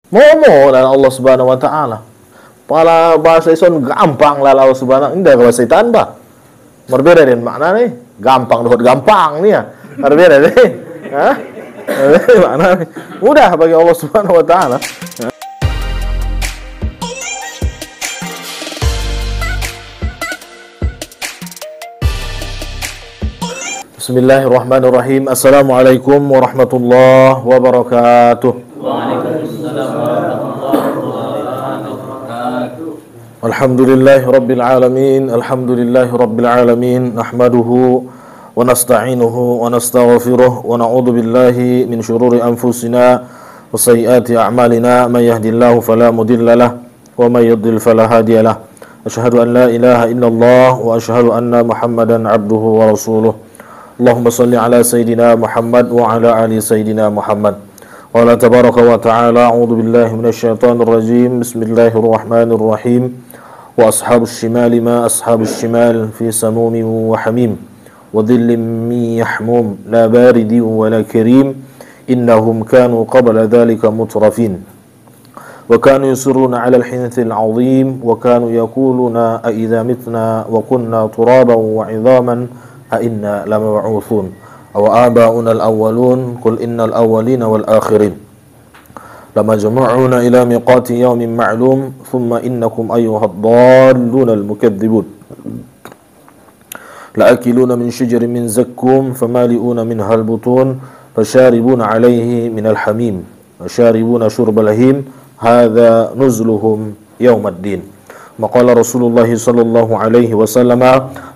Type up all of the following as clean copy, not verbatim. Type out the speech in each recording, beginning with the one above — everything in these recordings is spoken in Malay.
Momo lah Allah Subhanahu wa taala. Pala bahasa ison gampang lah Allah Subhanahu. Indah bahasa setan bah. Berbeda dengan makna nih. Gampang dohot gampang nih ya. Berbeda deh. Hah? Makna mudah bagi Allah Subhanahu wa taala. Bismillahirrahmanirrahim. Assalamualaikum warahmatullahi wabarakatuh. Waalaikumsalam warahmatullahi wabarakatuh. Alhamdulillahi rabbil alamin. Alhamdulillahi rabbil alamin. Nahmaduhu wa nasta'inuhu wa nastaghfiruh wa na'udzu billahi min syururi anfusina wa sayyiati a'malina. May yahdihillahu fala mudilla lahu wa may yudlil fala hadiya lahu. Asyhadu an la ilaha illallah wa asyhadu anna Muhammadan 'abduhu wa rasuluh. Allahumma salli ala Sayyidina Muhammad wa ala ali Sayyidina Muhammad. Wa ala tabaraka wa ta'ala, a'udhu billahi minasyaitanir rajim. Bismillahirrahmanirrahim. Wa ashabus shimali ma ashabus shimal fi samumin wa hamim wa dhillim min yahmum la baridin wa la karim innahum kanu qabla dhalika mutrafin wa kanu yusirruna ala al-hinthil 'azim wa kanu yaquluna a idza mitna wa kunna turaban wa 'idhaman أئنا لمبعوثون أو آباؤنا الأولون قل إن الأولين والآخرين لمجموعون إلى ميقات يوم معلوم ثم إنكم أيها الضالون المكذبون لآكلون من شجر من زكوم فمالئون منها البطون فشاربون عليه من الحميم وشاربون شرب الهيم هذا نزلهم يوم الدين. Maqala Rasulullah sallallahu alaihi wasallam,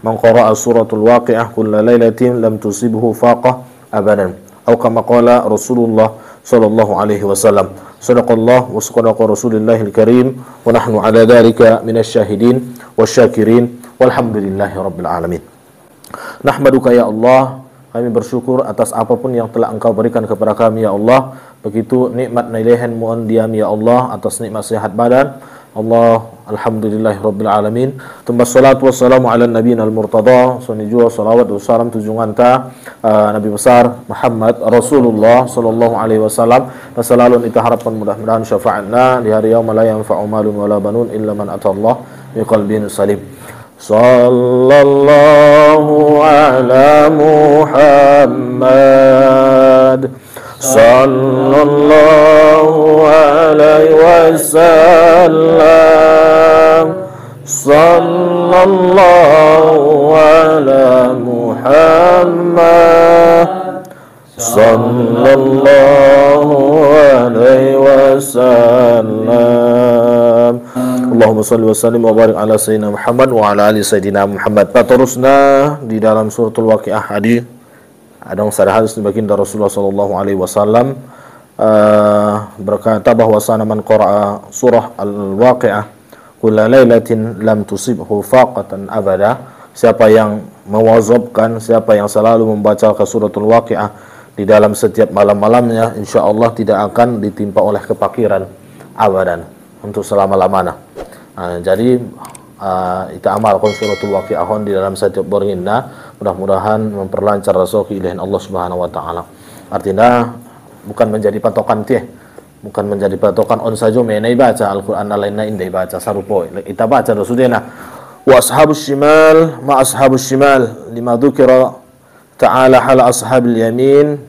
man qara'a suratul waqi'ah kulla lailatin lam tusibhu faqah abadan. Atau kama qala Rasulullah sallallahu alaihi wasallam. Sadaqallah wa sadaqa Rasulillahil karim wa nahnu ala dzalika minasy syahidin wasyakirin walhamdulillahi rabbil alamin. Nahmaduka ya Allah, kami bersyukur atas apapun yang telah Engkau berikan kepada kami ya Allah. Begitu nikmat nailehan mohon diam ya Allah, atas nikmat sehat badan Allah, alhamdulillahi rabbil alamin. Tumbas salatu wassalamu ala nabiyina al-murtada. Suni jua salawat wa salam tujuan ta Nabi besar Muhammad Rasulullah sallallahu alaihi wasallam. Dan selalu kita harapkan mudah-mudahan syafaatna di hari yaumil la yanfa'u malun wala banun illa man atallah biqalbin salim. Sallallahu ala Muhammad sallallahu alaihi wasallam. Sallallahu ala Muhammad sallallahu alaihi wasallam. Allahumma salli wa sallim wa barik ala sayyidina Muhammad wa ala ali sayyidina Muhammad. Terusna di dalam suratul waqi'ah hadis ada hadis baginda Rasulullah sallallahu alaihi wasallam berkata bahwasana man qara'a surah al-waqi'ah kulla lailatin lam tusibhu faqatan abada, siapa yang mewazabkan, siapa yang selalu membaca suratul waqi'ah di dalam setiap malam-malamnya, insyaallah tidak akan ditimpa oleh kepakiran abadan untuk selama-lamanya. Jadi kita amalkan suratul waqi'ah di dalam setiap beringna, mudah-mudahan memperlancar rezeki ilahi Allah Subhanahu wa taala. Artinya bukan menjadi patokan teh, bukan menjadi patokan on saja menai baca Al-Qur'an lainnya indai baca sarupo. Kita baca rasudena wa ashabus shimal ma ashabus shimal lima dzukira ta'ala hal ashabil yamin,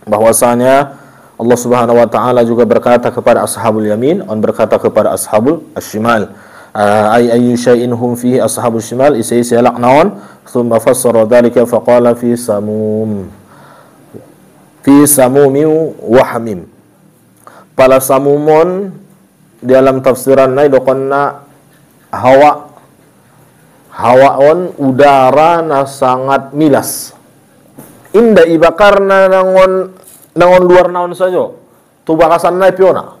bahwasanya Allah Subhanahu wa taala juga berkata kepada ashabul yamin, on berkata kepada ashabul shimal. Ayyu syai'in hum fihi ashabus shimal, isi laqnaun thumma fassara dhalika faqala fi samumin wa hamim. Pala samumon dalam tafsiran nai dokonna hawaon udara na sangat milas. Inda ibakarna nangon luar naon saja. Tu bakasan nai piona.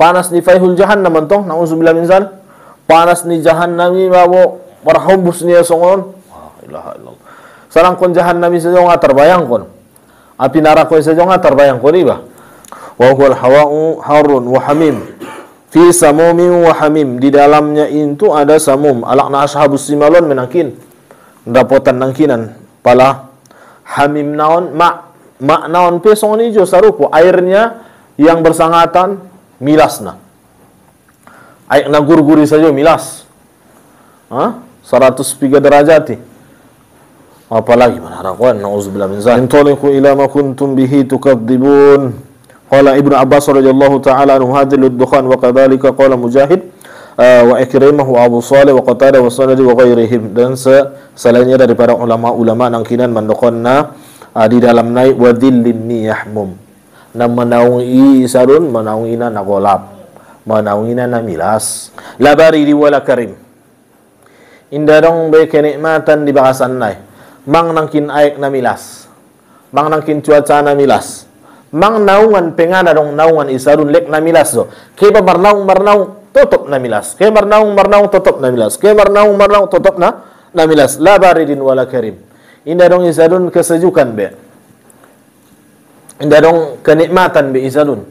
Panas ni faihul jahannam mentong nauzubillah min zal. Panas ni jahannam ni bawo warhambus ni songon. Ilaha illallah. Sarang kon jahannam saja nga terbayang kon. Api neraka saja nga terbayang kon iba. Wa huwal hawa'u harun wa hamim. Fi samumin wa hamim, di dalamnya itu ada samum. Alakna ashabus simalon menakin. Dapotan nangkinan pala hamim naon ma naon pe songon ijo sarupo airnya yang bersangatan milasna. Aik na guri saja milas. 103 derajat. Apalagi mana harapan, na'udzubillah min zalik. Intaliqu ila ma kuntum bihi tukadzibun. Qala Ibnu Abbas radhiyallahu ta'ala anhu hadhil ad-dukhan wa kadzalika qala Mujahid wa Ikrimah wa Abu Salih wa Qatadah wa Sanadi wa ghairihim. Dan selainnya daripada ulama-ulama nangkinan mandokonna di dalam naik wa dhillin yahmum. Na manaungi isarun manaungina nagolap. Manaungina na milas. La baridi wala karim. Indarong be kenikmatan di bakasan nai. Mang nangkin aik na milas. Mang nangkin cuaca na milas. Mang naungan pengana dong naungan isarun lek na milas do. Keba marnaung tutup na milas. Keba marnaung tutup na milas. Keba marnaung tutup na milas. La baridin wala karim. Indarong isarun kesejukan be. Indarong kenikmatan be isarun.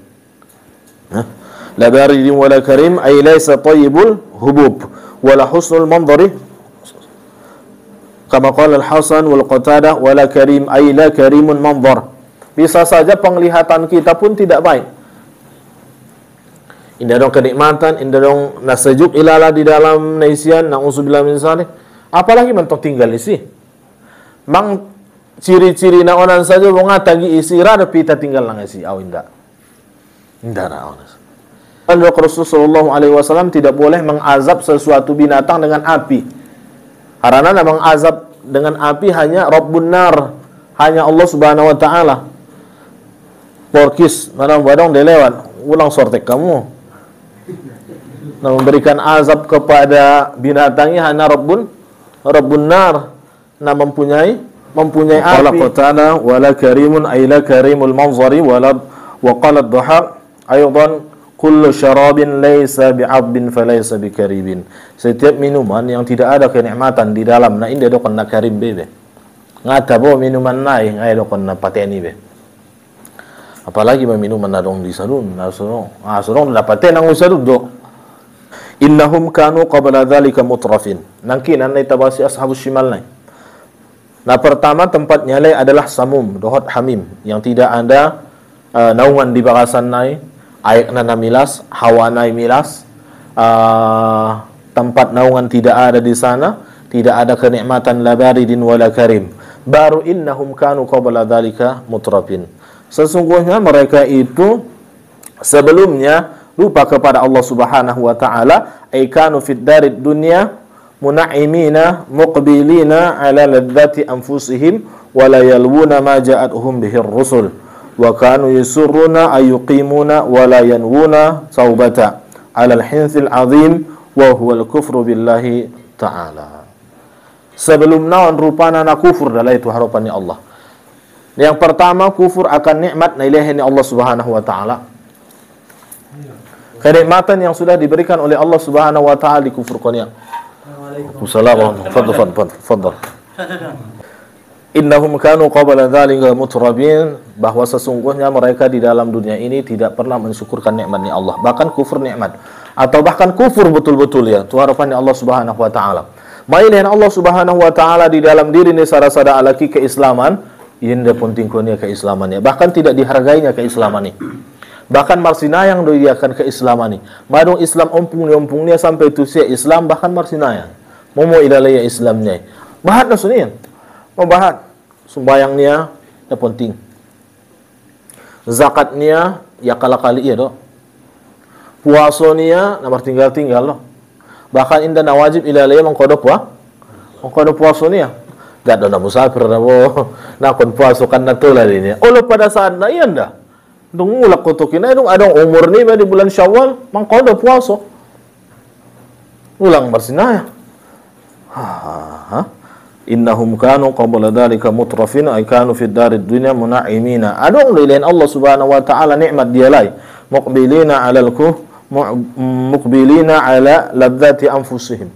La baridin wala karim ay laysa tayyibul hubub wala husnul manzari kama qala al-Hasan wal Qatadah wala karim ay la karimun manzar. Bisa saja penglihatan kita pun tidak baik. Indah dong kenikmatan, indah dong nasejuk ilala di dalam naisian, na'udzubillah min zalik. Apalagi mentok tinggal isi. Mang ciri-ciri na onan saja wong atagi isi rada pita tinggal nang isi au indah. Indah na onas. Rasulullah sallallahu alaihi wasallam tidak boleh mengazab sesuatu binatang dengan api. Karena mengazab dengan api hanya Rabbun Nar, hanya Allah Subhanahu wa taala. Porkis, mana badong delewat, ulang sortek kamu. Nah, memberikan azab kepada binatangnya hanya Rabbun Nar, nah mempunyai api. Qala Qatadah wala karimun ay la karimul manzari wala wa qala ad-Dhahhak aidan kullu syarabin laysa bi'abdin falaysa bikaribin. Setiap minuman yang tidak ada kenikmatan di dalam na inda do kena karim bebe. Ngata bo minuman nai ngai do kena pateni be. Apalagi minuman na dong di sarun, surong dapat nang usarud do. Innahum kanu qabla dzalika mutrafin. Nangkinan nai tabasi ashabus shimal nai. Nah, pertama tempat nyalai adalah samum, dohot hamim yang tidak ada naungan di bakasan nai. Aik na milas, hawa na milas, tempat naungan tidak ada di sana, tidak ada kenikmatan la baridin wala karim. Baru innahum kanu qabla dzalika mutrafin. Sesungguhnya mereka itu sebelumnya lupa kepada Allah Subhanahu wa taala, ay kanu fid darid dunya muna'imina muqbilina ala ladzati anfusihim wa la yalwuna ma ja'atuhum bihir rusul. Wa kanu yusurruna ayuqimuna wa la yanwuna taubata 'ala al-hinthil 'azim wa huwa al-kufru billahi ta'ala. Sebelum naon rupana na kufur adalah itu harapannya Allah. Yang pertama kufur akan nikmat na ilahi Allah Subhanahu wa taala. Kenikmatan yang sudah diberikan oleh Allah Subhanahu wa taala dikufurkannya. Waalaikumsalam. Fadhal. Innahum kanu qabla dzalika mutrabin, bahwa sesungguhnya mereka di dalam dunia ini tidak pernah mensyukurkan nikmatnya Allah, bahkan kufur nikmat atau bahkan kufur betul-betul ya. Tu harapannya Allah Subhanahu wa taala. Mainan Allah Subhanahu wa taala di dalam diri ni sarasada alaki keislaman, inda penting konia keislamannya, bahkan tidak dihargainya keislaman ini. Bahkan marsinayang do iakan keislaman ini. Madung Islam ompungnya sampai tu sia Islam bahkan marsinayang. Momo ilalaya Islamnya. Bahat nasunian. Membahat sumbayangnya ya penting, zakatnya ya kala-kali ya do, puasanya nomor tinggal lo, bahkan indah nawajib ilalaya mengkodok puasanya, gak ada musafir nabo, nakon puasukan natulah ini. Oleh pada saat na iya dah, dung mulak kutukin ay dung adong umur ni di bulan Syawal mengkodok puaso, ulang bersinaya. Innahum kanu qabla dzalika mutrafin ay kanu fid darid dunya muna'imina. Adong lilain Allah Subhanahu wa taala nikmat dia lai. Muqbilina 'ala ladzati anfusihim.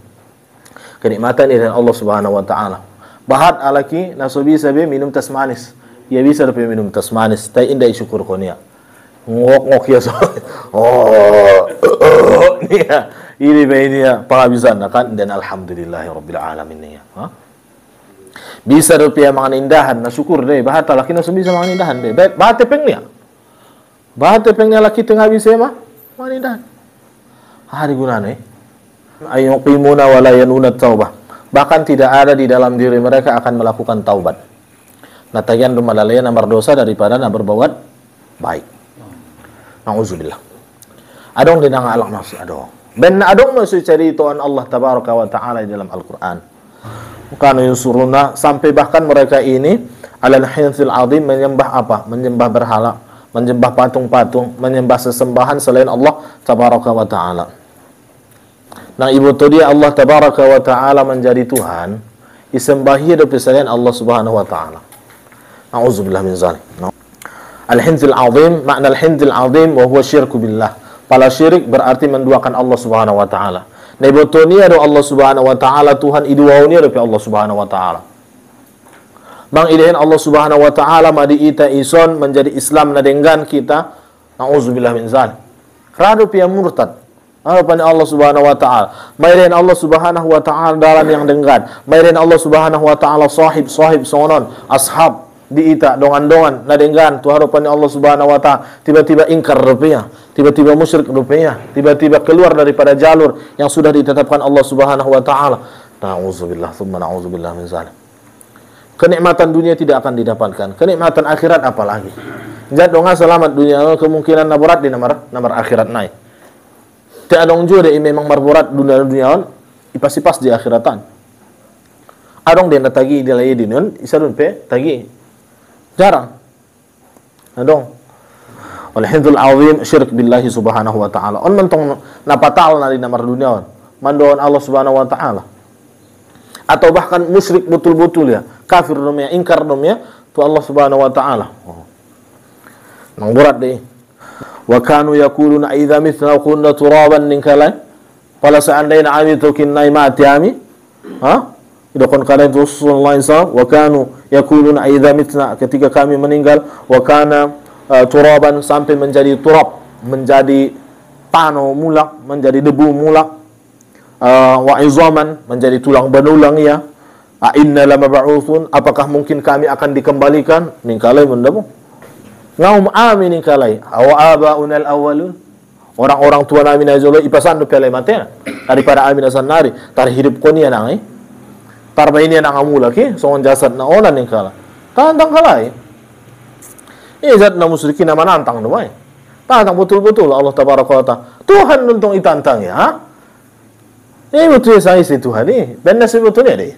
Kenikmatan dari Allah Subhanahu wa taala. Bahat alaki nasobi sabe minum tas manis. Ya bisa dapat minum tas manis, tai indah syukur konia. Ngok ya so. Nia, ini ya penghabisan kan dan alhamdulillahirabbil alamin ya. Bisa rupiah mangan indahan na syukur deh, bahat laki na bisa mangan indahan deh. Bahat tepeng niya. Bahate pengnya laki tengah bisa mah wanita. Hari gunane ayyuqimuna wa la yanuna taubah. Bahkan tidak ada di dalam diri mereka akan melakukan taubat. Natayan dumalalaya namar dosa daripada na berbuat baik. Nauzubillah. Adong dinang alak nafsi adong. Ben adong masih cari tuan Allah tabaraka wa taala di dalam Al-Qur'an. Kana yusuruna sampai bahkan mereka ini alal hinsil azim menyembah apa? Menyembah berhala, menyembah patung-patung, menyembah sesembahan selain Allah tabaraka wa taala. Nah, ibu tu dia Allah tabaraka wa taala menjadi Tuhan, isembahi dari selain Allah subhanahu wa taala. Nauzubillah min zalik. Al-hinsil azim, makna al-hinsil azim wa huwa syirku billah. Pala syirik berarti menduakan Allah subhanahu wa ta'ala. Nah ibu ni ada Allah subhanahu wa ta'ala, Tuhan iduau ni ada Allah subhanahu wa ta'ala. Bang ilahin Allah subhanahu wa ta'ala madi ita ison menjadi Islam na dengan kita. Na'udzubillah min zalik. Rado pia murtad. Apa ni Allah subhanahu wa ta'ala. Mayrin Allah subhanahu wa ta'ala dalam yang dengan. Mayrin Allah subhanahu wa ta'ala sahib sonon. Ashab. Di ita dongan-dongan na dengan tu harapan Allah subhanahu wa ta'ala tiba-tiba ingkar rupiah, tiba-tiba musyrik rupiah, tiba-tiba keluar daripada jalur yang sudah ditetapkan Allah subhanahu wa ta'ala. Na'udzubillah thumma na'udzubillah min zalik. Kenikmatan dunia tidak akan didapatkan, kenikmatan akhirat apalagi. Jad donga selamat dunia kemungkinan naburat di nomor akhirat naik. Tidak adong juga memang marburat dunia ipas-ipas di akhiratan. Adong dia tagi di lain dinon isadun pe tagi jarang. Adong. Wal hindzul azim syirik billahi subhanahu wa ta'ala. On mentong napatal na di namar dunia on. Mandoon Allah subhanahu wa ta'ala. Atau bahkan musyrik betul-betul ya. Kafir domnya, ingkar domnya tu Allah subhanahu wa ta'ala. Nang berat deh. Wa kanu yaquluna idza mithna kunna turaban ninkalai. Pala seandainya ami tokinnai mati ami. Ha? Idakon kalian Rasulullah SAW wa kanu yaquluna idza mitna ketika kami meninggal wa kana turaban sampai menjadi turab, menjadi tanah mulak, menjadi debu mulak, wa izaman menjadi tulang benulang ya. A inna lamab'utsun, apakah mungkin kami akan dikembalikan? Ningkalai mendamu. Ngaum amin ningkalai. Awa abauna al-awwalun. Orang-orang tua kami nazalo ipasan do pelai matena daripada amin asanari tar hidup konia nangai. Tarba ini yang ngamula ki, songon jasad na onan yang kala. Tantang kalai. Zat na musyrikin na manantang namai. Tantang betul-betul Allah tabaraka wa ta'ala. Tuhan nuntong itantang ya. Betul saya si Tuhan ni. Benar si betul ni deh.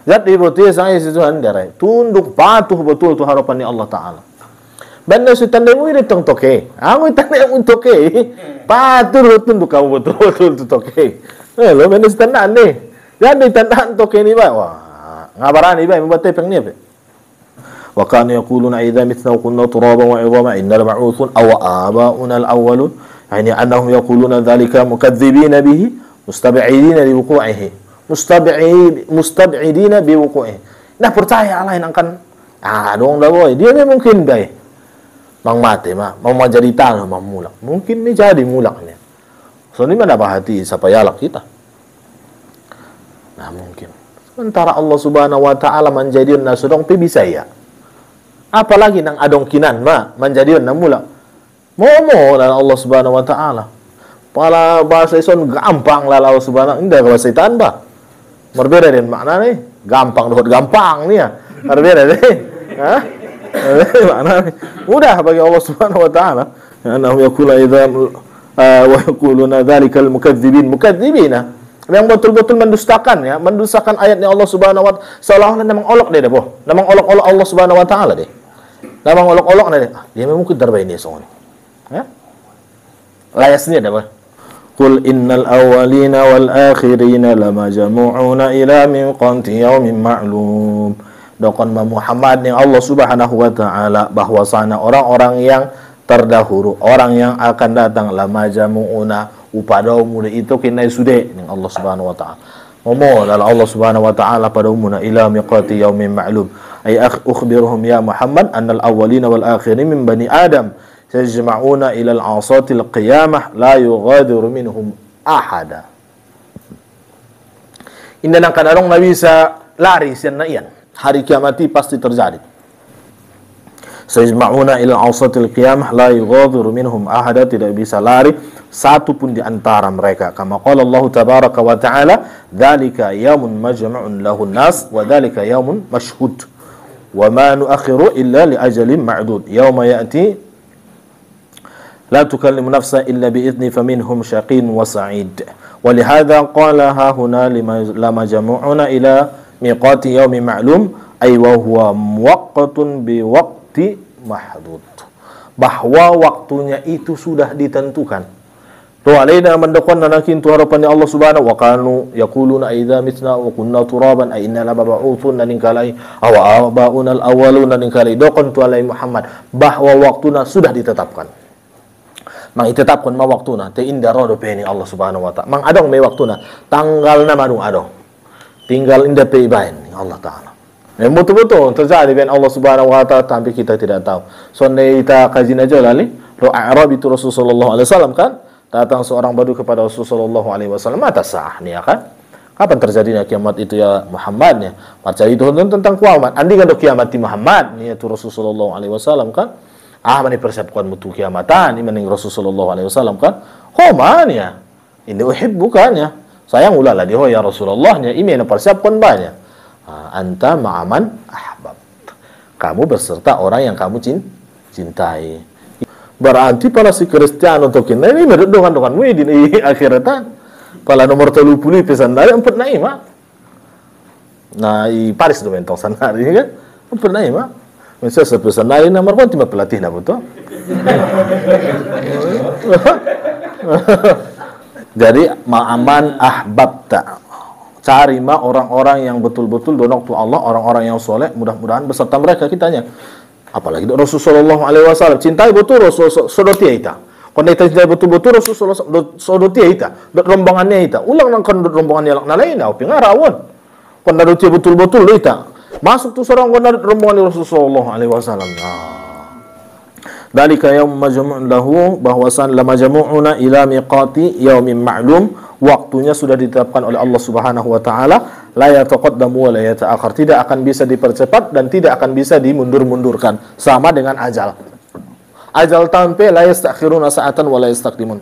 Zat betul saya si Tuhan darai. Tunduk patuh betul tu harapan ni Allah Taala. Benar si tanda mu ini tong toke. Aku tanda mu toke. Patuh tunduk kamu betul-betul tu toke. Lo benar si tanda ni. Jadi tandaan toke ni ba? Wah, ngabaran ni ba membuat tepeng ni ba? Wa kanu yaquluna idza mithna kunna turaban wa idhama inna lama'uthun aw aba'una al-awwalun. Yani annahum yaquluna dhalika mukadzibina bihi mustab'idina li wuqu'ihi. Mustab'idina bi wuqu'ihi. Nah percaya Allah yang akan dong dah boy. Dia ni mungkin ba? Mang mati mau jadi tanah mamulak. Mungkin ni jadi mulak ni. So ni mana bahati siapa yalak kita? Nah mungkin. Sementara Allah subhanahu wa ta'ala menjadikan nasudong bisa ya. Apalagi nang adong kinan menjadikan namula. Momo dan Allah subhanahu wa ta'ala. Pala bahasa ison gampang lah Allah subhanahu. Indah kalau setan ba. Berbeda dengan makna ni. Gampang dohot gampang ni ya. Berbeda ni. Hah? Makna ni. Mudah bagi Allah subhanahu wa ta'ala. Anahum yakula idza wa yakuluna dzalikal mukadzibina. Yang betul-betul mendustakan ya, mendustakan ayatnya Allah Subhanahu wa ta'ala. Seolah-olah namang olok deh boh. Namang olok-olok Allah Subhanahu wa ta'ala deh. Namang olok-olok deh. Dia memang mungkin darbai ini soalnya. Ya? Layasnya dah boh. Qul innal awwalina wal akhirina lamajmu'una ila miqati yaumin ma'lum. Dokon Muhammad yang Allah Subhanahu wa ta'ala bahwasana orang-orang yang terdahulu, orang yang akan datang lamajmu'una upada umur itu kinai sude dengan Allah Subhanahu wa ta'ala. Momo dalam Allah Subhanahu wa ta'ala pada umurna ila miqati yaumin ma'lum. Ay ukhbiruhum ya Muhammad annal awwalina wal akhirin min bani Adam yajma'una ila al-'asati al-qiyamah la yughadiru minhum ahada. Inna nang kanarong nabi sa lari sian na iyan. Hari kiamati pasti terjadi. Sayajma'una ila awsatil qiyamah la yughadiru minhum ahada, tidak bisa lari satu pun di antara mereka. Kama qala Allah tabaraka wa ta'ala, dzalika yaumun majma'un lahun nas wa dzalika yaumun mashhud wa ma nu'akhiru illa li ajalin ma'dud. Yauma ya'ti la tukallimu nafsan illa bi idzni faminhum syaqin wa sa'id. Wa lihadza qala ha huna lama jama'una ila miqati yaumin ma'lum ay wa huwa muwaqqatun bi waqti mahdud. Bahwa waktunya itu sudah ditentukan. Tu alaina mandakon nanakin tu harapan Allah Subhanahu wa kanu yaquluna idza mitna wa kunna turaban ay inna la mab'utsun ningkalai aw abauna al-awwaluna ningkalai dokon tu alai Muhammad bahwa waktuna sudah ditetapkan. Mang itetapkan ma waktuna te inda rodo peni Allah Subhanahu wa ta'ala. Mang adong me waktuna tanggal na manu adong. Tinggal inda pe ibain Allah Ta'ala. Yang betul-betul terjadi dengan Allah Subhanahu wa ta'ala tapi kita tidak tahu. So kita kaji aja lali, roh Arab itu Rasulullah SAW kan, datang seorang badu kepada Rasulullah SAW, mata sah nih ya kan? Kapan terjadinya kiamat itu ya Muhammad nya? Baca itu tentang kiamat. Andi kan kiamat di Muhammad nih itu Rasulullah SAW kan? Mani persiapkan mutu kiamatan, ini mending Rasulullah SAW kan? Mana? Ini uhib bukannya? Sayang ulala dia ya Rasulullah nya, ini persiapkan banyak. Anta ma'aman ahbab. Kamu berserta orang yang kamu cintai. Berarti para si Kristiano tokin ini meredongan di akhiratan. Pala nomor 30 pesan dari 4 naima. Nah, i Paris do mentong sanari kan. 4 naima. Misal sepesan dari nomor pun cuma pelatih na betul. Jadi ma'aman ahbabta. Cari orang-orang yang betul-betul donok tu Allah, orang-orang yang soleh, mudah-mudahan beserta mereka kitanya. Apalagi Rasulullah SAW cintai betul Rasulullah ita. Kalau kita cintai betul-betul Rasulullah ita, rombangannya ita. Ulang nang kan rombangannya nak lain, au pingarawon. Kalau ada betul-betul ita, masuk tu seorang kalau rombongan Rasulullah SAW. Dalika yaum majmu'un lahu, bahwasan la majmu'una ila miqati yaumin ma'lum. Waktunya sudah ditetapkan oleh Allah Subhanahu wa taala, la yataqaddamu wa la yata'akhir, tidak akan bisa dipercepat dan tidak akan bisa dimundur-mundurkan, sama dengan ajal. Ajal tampe la yastakhiruna sa'atan wa la yastaqdimun.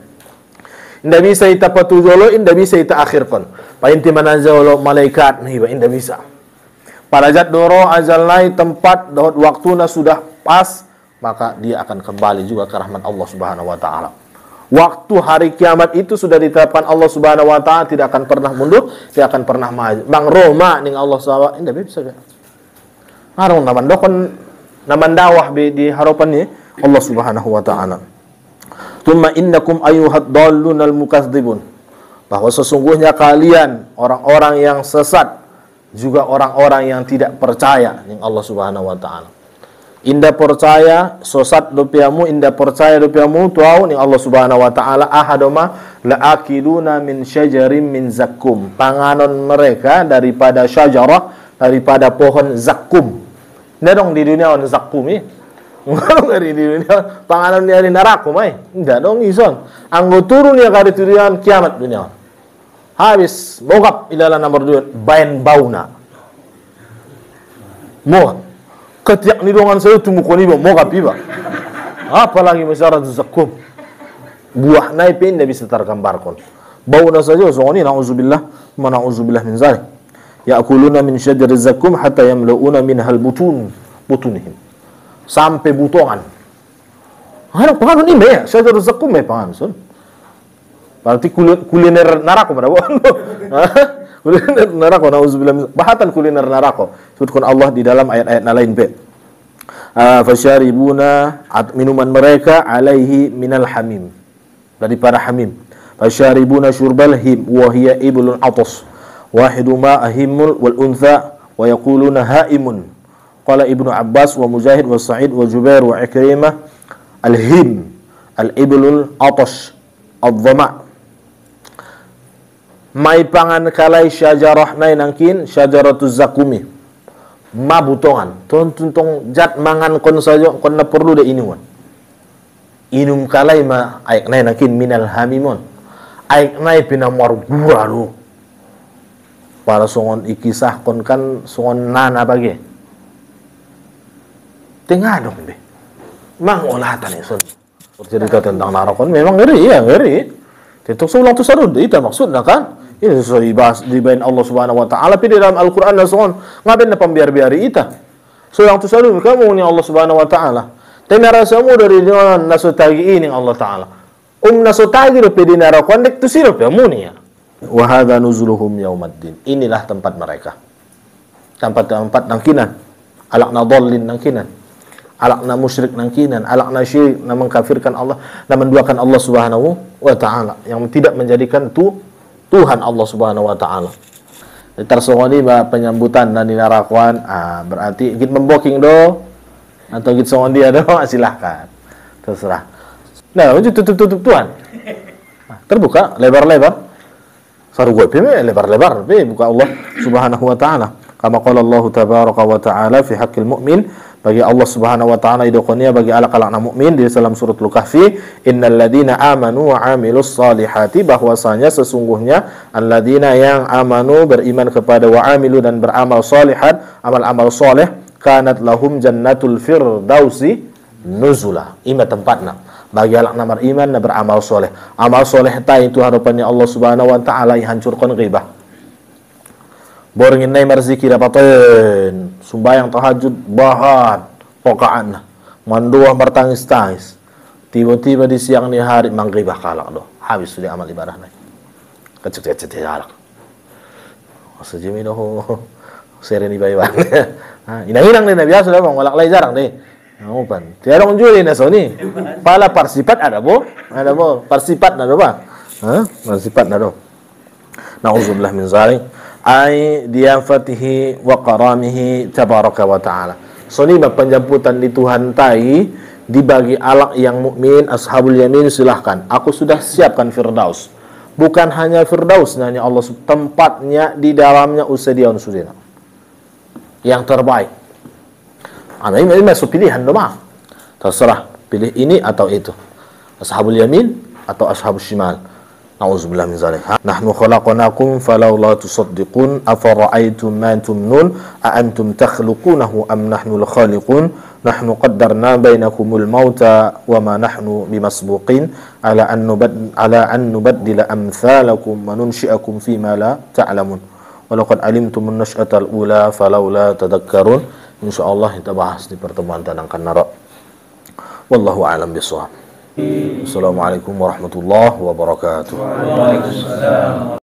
Inda bisa ita patujolo, inda bisa ita akhirkan. Pa inti manazalo malaikat nih, inda bisa. Pada jat doro ajal nai tempat waktunya sudah pas, maka dia akan kembali juga ke rahmat Allah Subhanahu wa taala. Waktu hari kiamat itu sudah ditetapkan Allah Subhanahu wa ta'ala, tidak akan pernah mundur, tidak akan pernah maju. Bang Roma ning Allah SWT, indah bisa kan? Harung naman dokon naman dawah di harapannya Allah Subhanahu wa ta'ala. Thumma innakum ayyuhad dallunal mukadzibun. Bahwa sesungguhnya kalian orang-orang yang sesat, juga orang-orang yang tidak percaya ning Allah Subhanahu wa ta'ala. Indah percaya sosat dopiamu, indah percaya dopiamu tuau ni Allah Subhanahu wa taala ahadoma la akiluna min syajarin min zakum. Panganon mereka daripada syajarah, daripada pohon zakum. Nedong di dunia on zakum ni. Ngari di dunia panganon dia di neraka mai. Ndak dong ison. Anggo turun ya kari turian kiamat dunia. Habis mogap ilala nomor 2 bain bauna. Mohon ketiak ni dongan saya tumukoni mau kapi ba. Apalagi masyarakat zakum. Buah naik pun tidak bisa tergambarkan. Bau saja soalnya nauzubillah, mana nauzubillah min zalik. Ya'kuluna min syajari zakum hatta yamluuna minhal butunihim. Sampai butongan. Ada panganon ini ya, syajar zakum ya panganon son. Berarti kuliner neraka pada kuliner neraka, nauzubillah, bahatan kuliner neraka. Sebutkan Allah di dalam ayat-ayat lain be. Fasyaribuna, minuman mereka alaihi minal hamim, daripada hamim. Fasyaribuna syurbal him wa hiya iblun atas. Wahidu ma ahimul wal untha wa yaquluna haimun. Qala Ibnu Abbas wa Mujahid wa Sa'id wa Jubair wa Ikrimah al-him al-iblul atas ad-dhama. Mai pangan kalai syajarah nai nangkin syajaratuz zakumi ma butongan tong jat mangan kon saja kon na perlu de inuan inum kalai ma aik nai nangkin minal hamimon aik nai pinamar gua lu para songon ikisah kon kan songon nana bagi tengah dong be mangolatan itu. Cerita tentang neraka memang ngeri ya, ngeri. Itu sulah tu sarud itu maksudnya kan. Ini sesuai dibahas di bain Allah Subhanahu wa taala di dalam Al-Qur'an dan Sunnah. Ngapain pembiar-biari ita? So yang tu selalu kamu ni Allah Subhanahu wa taala. Tapi rasamu dari nasu tagi ini Allah taala. Nasu tagi ro pedi neraka ndek tu siro kamu ni ya. Wa hadza nuzuluhum yaumaddin. Inilah tempat mereka. Tempat nangkinan. Alaqna dhallin nangkinan. Alaqna musyrik nangkinan, alaqna syirik na mengkafirkan Allah, na menduakan Allah Subhanahu wa taala yang tidak menjadikan Tuhan Allah Subhanahu wa taala. Tersongoni penyambutan dan dinarakuan, berarti git memboking do atau git songon dia do, silahkan. Terserah. Nah, itu tutup Tuhan. Terbuka lebar-lebar. Saru gue lebar-lebar, buka Allah Subhanahu wa taala. Kama qala Allah tabaraka wa taala fi haqqil mu'min, bagi Allah Subhanahu wa taala idokonia bagi alaq-alaqna mukmin di dalam surat Al-Kahfi, innal ladzina amanu wa 'amilus salihati, bahwasanya sesungguhnya alladzina yang amanu beriman kepada wa 'amilu dan beramal salihat, amal-amal soleh, kanat lahum jannatul firdausi nuzula, ima tempatna bagi alaqna beriman dan beramal soleh. Amal soleh ta itu harapannya Allah Subhanahu wa taala hancurkan ghibah. Borongin nai marziki dapatin, sumbayang tahajud bahan pokaan, mandua bertangis-tangis, tiba-tiba di siang ni hari mangribah kalak do, habis sudah amal ibadah nai, kecet-kecet kalak, sejemi do, sereni bayuan, inang-inang deh biasa dah bang, walak lay jarang deh, ngamupan, tiada orang jual ini soni, pala parsipat ada bo, parsipat ada ba, parsipat ada do, na'udzubillah min zalik. Ai diafatihi wa qaramihi tabaraka wa ta'ala. So ni penjemputan di Tuhan tai dibagi alaq yang mukmin ashabul yamin, silahkan. Aku sudah siapkan firdaus. Bukan hanya firdaus nanya Allah, tempatnya di dalamnya usadion sudina. Yang terbaik. Ini masuk pilihan doang. Terserah pilih ini atau itu. Ashabul yamin atau ashabul shimal. Na'udzubillah min zalik. Nahnu khalaqnakum falawla tusaddiqun afara'aytum ma tumnun a antum takhluqunahu am nahnu al-khaliqun nahnu qaddarna bainakumul mauta wa ma nahnu bimasbuqin ala an nubaddila amthalakum wa nunshi'akum fi ma la ta'lamun wa laqad alimtum an-nash'atal ula falawla tadhakkarun. Insyaallah kita bahas di pertemuan tentang neraka. Wallahu a'lam bishawab. Assalamualaikum warahmatullahi wabarakatuh. Waalaikumsalam.